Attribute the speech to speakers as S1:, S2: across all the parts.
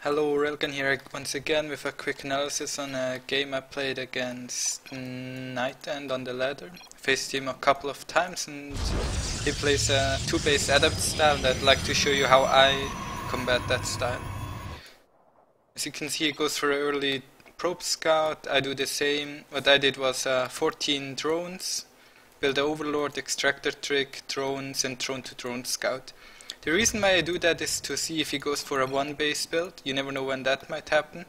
S1: Hello, Railgan here once again with a quick analysis on a game I played against Night End on the ladder. Faced him a couple of times and he plays a 2-base Adept style and I'd like to show you how I combat that style. As you can see, he goes for an early probe scout. I do the same. What I did was 14 drones, build an overlord, extractor trick, drones and drone to drone scout. The reason why I do that is to see if he goes for a 1-base build, you never know when that might happen,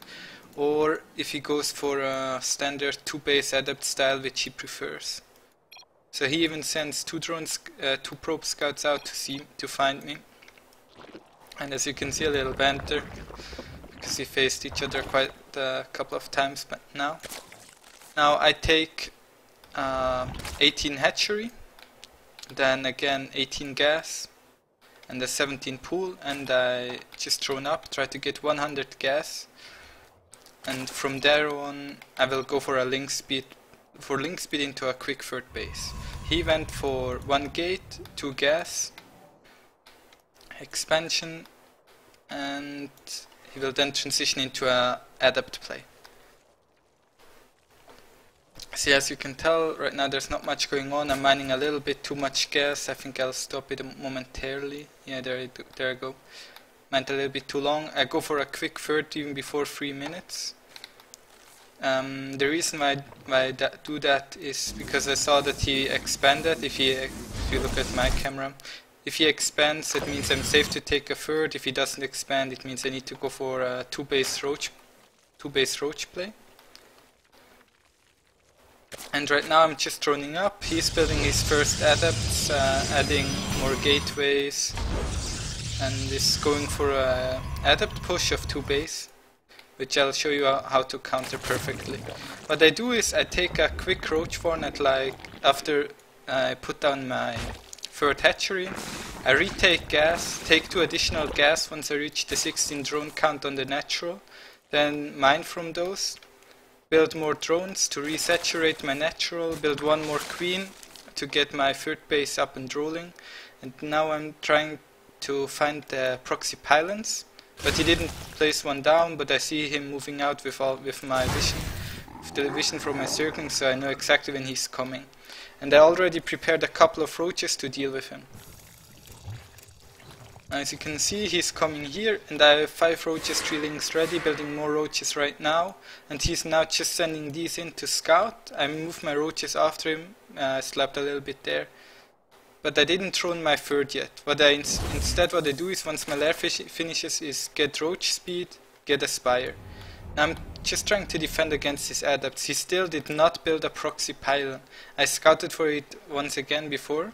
S1: or if he goes for a standard 2-base Adept style which he prefers. So he even sends 2 probe scouts out to find me. And as you can see, a little banter, because we faced each other quite a couple of times but now. Now I take 18 hatchery, then again 18 gas, and a 17 pool, and I just drone up, try to get 100 gas, and from there on I will go for a link speed into a quick third base. He went for 1 gate, 2 gas, expansion, and he will then transition into a adept play. See, as you can tell, right now there's not much going on. I'm mining a little bit too much gas. I think I'll stop it momentarily. Yeah, there I go. Mined a little bit too long. I go for a quick third even before 3 minutes. The reason why I do that is because I saw that he expanded. If you look at my camera, if he expands, it means I'm safe to take a third. If he doesn't expand, it means I need to go for a 2-base roach play. And right now I'm just droning up. He's building his first adepts, adding more gateways, and is going for a adept push of 2-base, which I'll show you how to counter perfectly. What I do is I take a quick roach farm after I put down my third hatchery. I retake gas, take 2 additional gas once I reach the 16 drone count on the natural, then mine from those. Build more drones to resaturate my natural, build 1 more queen to get my third base up and rolling, and now I'm trying to find the proxy pylons, but he didn't place one down, but I see him moving out with my vision, with the vision from my circling, so I know exactly when he's coming. And I already prepared a couple of roaches to deal with him. As you can see, he's coming here, and I have 5 roaches, 3 links ready, building more roaches right now, and he's now just sending these in to scout. I moved my roaches after him, slapped a little bit there, but I didn't drone my third yet. Instead what I do is, once my lair finishes, is get roach speed, get a spire. Now I'm just trying to defend against his adepts. He still did not build a proxy pylon. I scouted for it once again before,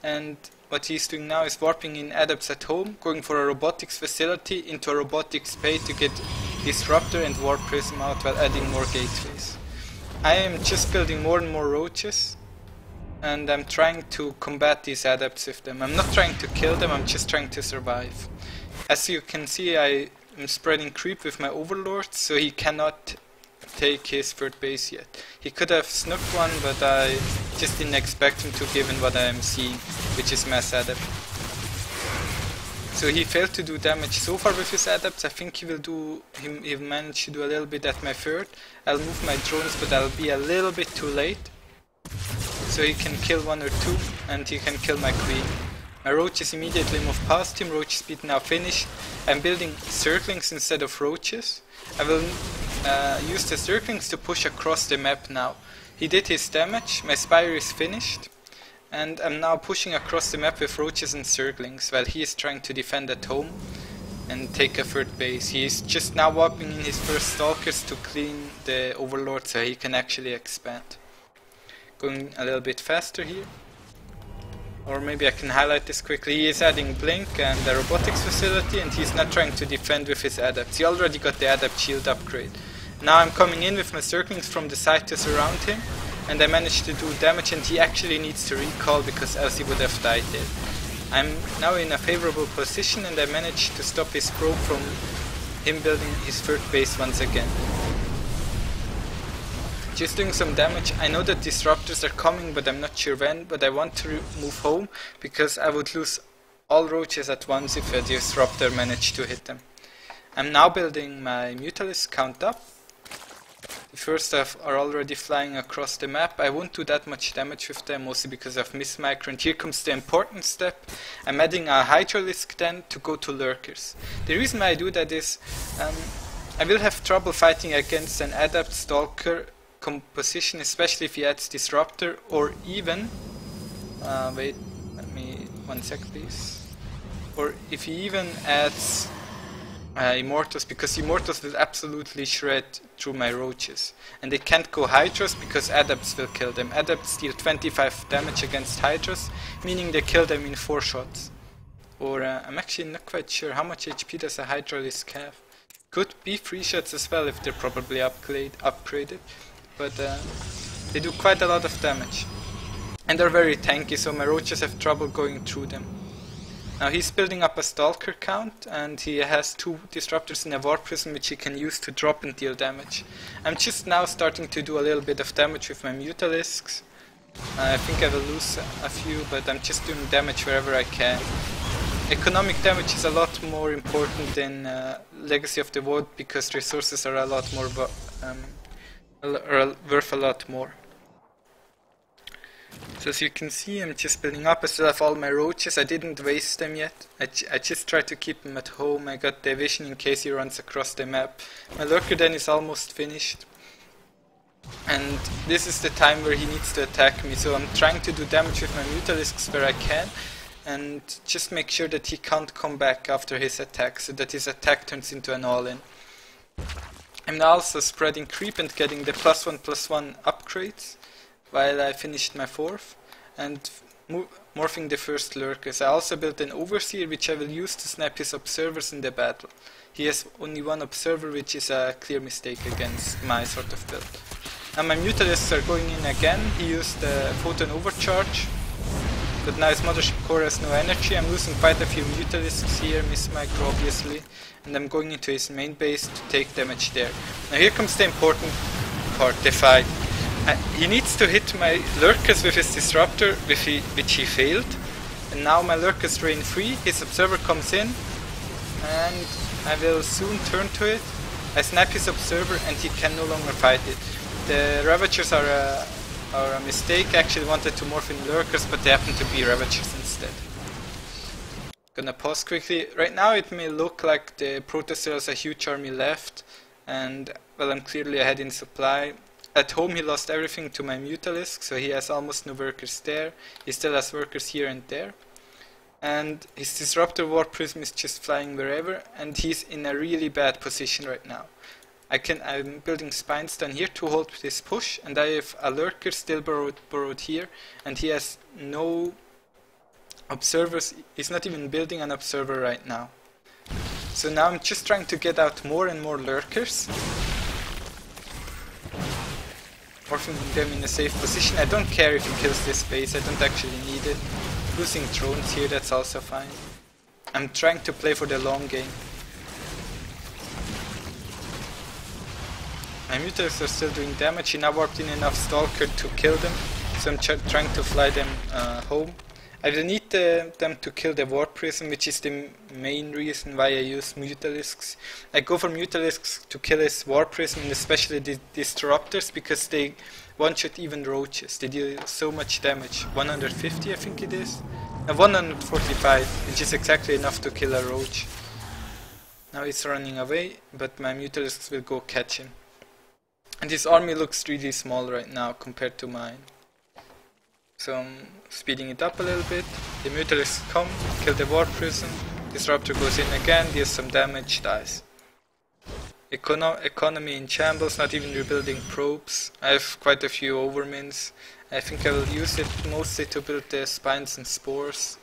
S1: and what he's doing now is warping in adepts at home, going for a robotics facility into a robotics bay to get Disruptor and Warp Prism out while adding more gateways. I am just building more and more roaches, and I'm trying to combat these adepts with them. I'm not trying to kill them, I'm just trying to survive. As you can see, I am spreading creep with my overlords, so he cannot take his third base yet. He could have snuck one, but I just didn't expect him to, given what I am seeing, which is mass adept. So he failed to do damage so far with his adepts. I think he'll manage to do a little bit at my third. I'll move my drones, but I'll be a little bit too late. So he can kill 1 or 2, and he can kill my queen. My roaches immediately move past him, roach speed now finished. I'm building circlings instead of roaches. I will use the circlings to push across the map now. He did his damage, my spire is finished, and I'm now pushing across the map with roaches and circlings while he is trying to defend at home and take a third base. He is just now walking in his first stalkers to clean the overlord so he can actually expand. Going a little bit faster here. Or maybe I can highlight this quickly. He is adding Blink and the robotics facility, and he's not trying to defend with his adepts. He already got the adept shield upgrade. Now I'm coming in with my circlings from the side to surround him, and I managed to do damage, and he actually needs to recall because else he would have died there. I'm now in a favorable position, and I managed to stop his probe from him building his third base once again. Just doing some damage. I know that disruptors are coming, but I'm not sure when, but I want to move home because I would lose all roaches at once if a disruptor managed to hit them. I'm now building my mutalisks count up. The first are already flying across the map. I won't do that much damage with them, mostly because of miss micro. And here comes the important step. I'm adding a hydralisk then to go to lurkers. The reason why I do that is I will have trouble fighting against an adept stalker composition, especially if he adds disruptor, or even wait, let me 1 sec please. Or if he even adds immortals, because immortals will absolutely shred through my roaches, and they can't go hydras because adepts will kill them. Adepts deal 25 damage against hydras, meaning they kill them in 4 shots. Or I'm actually not quite sure how much HP does a hydralisk have. Could be 3 shots as well if they're probably upgraded, but they do quite a lot of damage. And they're very tanky, so my roaches have trouble going through them. Now he's building up a stalker count, and he has 2 disruptors in a war prism which he can use to drop and deal damage. I'm just now starting to do a little bit of damage with my mutalisks. I think I will lose a few, but I'm just doing damage wherever I can. Economic damage is a lot more important than Legacy of the Void, because resources are a lot more worth a lot more. So as you can see, I'm just building up. I still have all my roaches. I didn't waste them yet. I just tried to keep them at home. I got the vision in case he runs across the map. My lurker then is almost finished. And this is the time where he needs to attack me. So I'm trying to do damage with my mutalisks where I can, and just make sure that he can't come back after his attack, so that his attack turns into an all-in. I'm now also spreading creep and getting the +1/+1 upgrades while I finished my 4th, and morphing the first lurkers. I also built an overseer which I will use to snap his observers in the battle. He has only 1 observer, which is a clear mistake against my sort of build. Now my mutalisks are going in again. He used the photon overcharge, but now his mothership core has no energy. I'm losing quite a few mutalisks here, miss micro obviously, and I'm going into his main base to take damage there. Now here comes the important part, the fight. He needs to hit my lurkers with his disruptor, which he failed, and now my lurkers drain free. His observer comes in, and I will soon turn to it. I snap his observer and he can no longer fight it. The Ravagers are a mistake. I actually wanted to morph in lurkers, but they happen to be Ravagers instead. Gonna pause quickly. Right now it may look like the Protostar has a huge army left, and well, I'm clearly ahead in supply. At home he lost everything to my mutalisk, so he has almost no workers there. He still has workers here and there. And his disruptor war prism is just flying wherever, and he's in a really bad position right now. I'm building spines down here to hold this push, and I have a lurker still burrowed here, and he has no observers. He's not even building an observer right now. So now I'm just trying to get out more and more lurkers, morphing them in a safe position. I don't care if he kills this base, I don't actually need it. Losing drones here, that's also fine. I'm trying to play for the long game. My mutalisks are still doing damage. He now warped in enough Stalker to kill them, so I'm trying to fly them home. I will need them to kill the War Prism, which is the main reason why I use Mutalisks. I go for Mutalisks to kill his War Prism, and especially the Disruptors, because they one-shot even Roaches. They deal so much damage. 150 I think it is? 145, which is exactly enough to kill a Roach. Now he's running away, but my Mutalisks will go catch him. And his army looks really small right now compared to mine. So I'm speeding it up a little bit. The Mutalisks come, kill the War Prism. Disruptor goes in again, deals some damage, dies. Economy in shambles, not even rebuilding probes. I have quite a few overmins. I think I will use it mostly to build the spines and spores.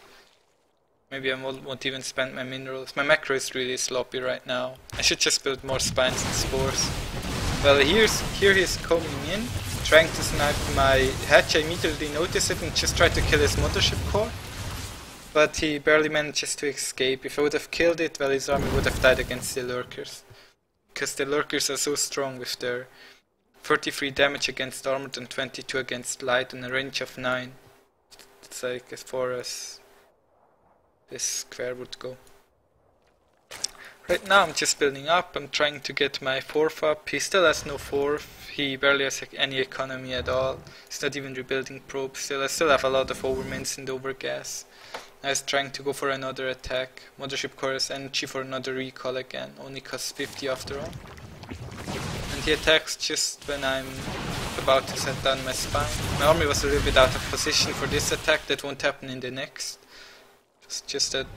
S1: Maybe I won't even spend my minerals. My macro is really sloppy right now. I should just build more spines and spores. Well, here he's coming in, trying to snipe my hatch. I immediately notice it and just try to kill his mothership core. But he barely manages to escape. If I would have killed it, well, his army would have died against the Lurkers. Because the Lurkers are so strong with their 33 damage against armored and 22 against light and a range of 9. It's like as far as this square would go. Right now I'm just building up, I'm trying to get my 4th up. He still has no 4th, he barely has any economy at all. He's not even rebuilding probe still. I still have a lot of overmints and overgas. I was trying to go for another attack. Mothership core has energy for another recall again, only costs 50 after all. And he attacks just when I'm about to set down my spine. My army was a little bit out of position for this attack, that won't happen in the next. It's just that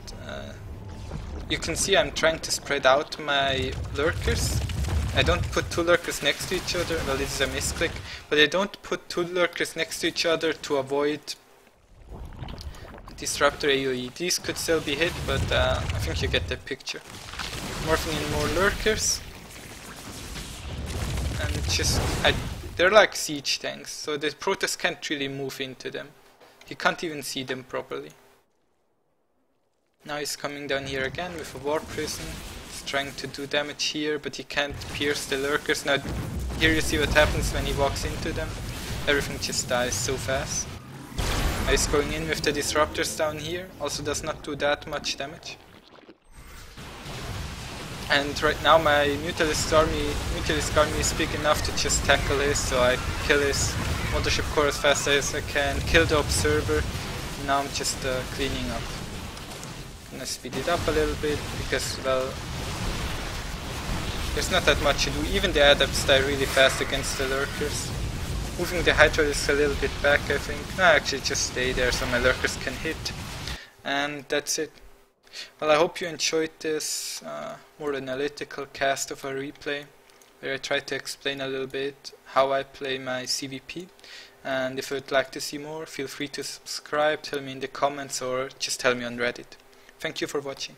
S1: you can see I'm trying to spread out my lurkers. I don't put 2 lurkers next to each other, well this is a misclick, but I don't put 2 lurkers next to each other to avoid Disruptor AoE. These could still be hit, but I think you get the picture. Morphing in more lurkers. And just, they're like siege tanks, so the Protoss can't really move into them. He can't even see them properly. Now he's coming down here again with a War Prison. He's trying to do damage here, but he can't pierce the lurkers. Now here you see what happens when he walks into them. Everything just dies so fast. Now he's going in with the Disruptors down here. Also does not do that much damage. And right now my mutalisk army is big enough to just tackle his, so I kill his Mothership core as fast as I can, kill the Observer. Now I'm just cleaning up. Gonna speed it up a little bit because, well, there's not that much to do. Even the Adepts die really fast against the Lurkers. Moving the Hydralisks a little bit back, I think. No, actually just stay there so my Lurkers can hit. And that's it. Well, I hope you enjoyed this more analytical cast of a replay, where I try to explain a little bit how I play my ZvP. And if you would like to see more, feel free to subscribe, tell me in the comments, or just tell me on Reddit. Thank you for watching.